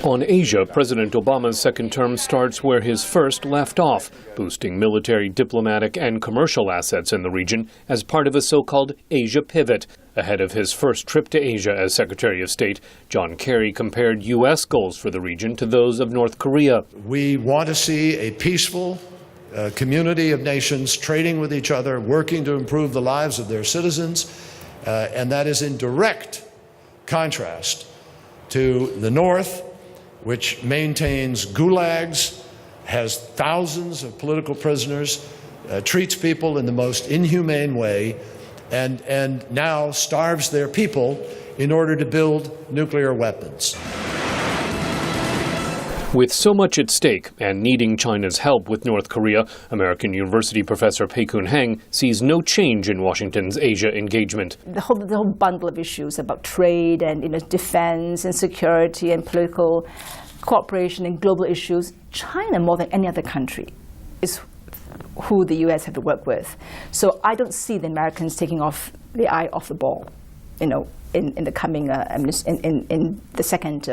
On Asia, President Obama's second term starts where his first left off, boosting military, diplomatic, and commercial assets in the region as part of a so-called Asia pivot. Ahead of his first trip to Asia as Secretary of State, John Kerry compared U.S. goals for the region to those of North Korea. We want to see a peaceful community of nations trading with each other, working to improve the lives of their citizens, and that is in direct contrast to the North, which maintains gulags, has thousands of political prisoners, treats people in the most inhumane way, and now starves their people in order to build nuclear weapons. With so much at stake and needing China's help with North Korea, American University professor Pei-Kun Heng sees no change in Washington's Asia engagement. The whole bundle of issues about trade and defense and security and political cooperation and global issues, China, more than any other country, is who the U.S. have to work with. So I don't see the Americans taking off the eye off the ball, in the coming in the second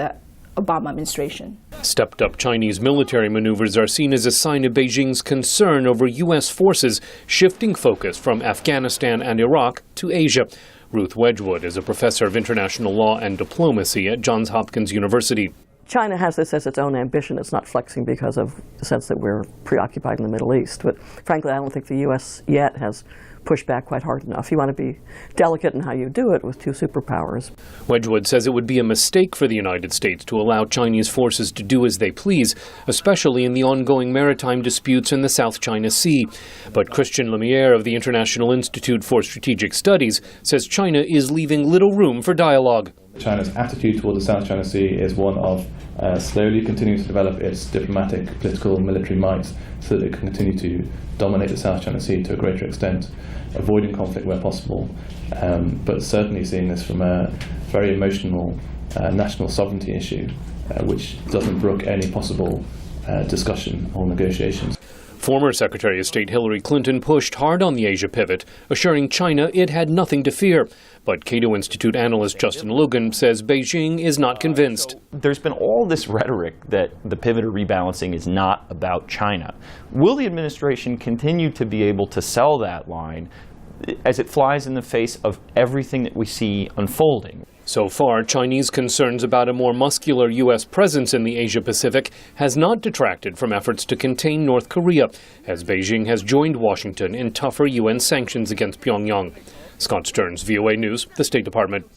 Obama administration. Stepped-up Chinese military maneuvers are seen as a sign of Beijing's concern over U.S. forces shifting focus from Afghanistan and Iraq to Asia. Ruth Wedgwood is a professor of international law and diplomacy at Johns Hopkins University. China has this as its own ambition. It's not flexing because of the sense that we're preoccupied in the Middle East. But frankly, I don't think the U.S. yet has pushed back quite hard enough. You want to be delicate in how you do it with two superpowers. Wedgwood says it would be a mistake for the United States to allow Chinese forces to do as they please, especially in the ongoing maritime disputes in the South China Sea. But Christian Lemierre of the International Institute for Strategic Studies says China is leaving little room for dialogue. China's attitude toward the South China Sea is one of slowly continuing to develop its diplomatic, political, military might so that it can continue to dominate the South China Sea to a greater extent, avoiding conflict where possible, but certainly seeing this from a very emotional national sovereignty issue, which doesn't brook any possible discussion or negotiations. Former Secretary of State Hillary Clinton pushed hard on the Asia pivot, assuring China it had nothing to fear. But Cato Institute analyst Justin Logan says Beijing is not convinced. There's been all this rhetoric that the pivot or rebalancing is not about China. Will the administration continue to be able to sell that line as it flies in the face of everything that we see unfolding? So far, Chinese concerns about a more muscular U.S. presence in the Asia-Pacific has not detracted from efforts to contain North Korea, as Beijing has joined Washington in tougher UN sanctions against Pyongyang. Scott Stearns, VOA News, the State Department.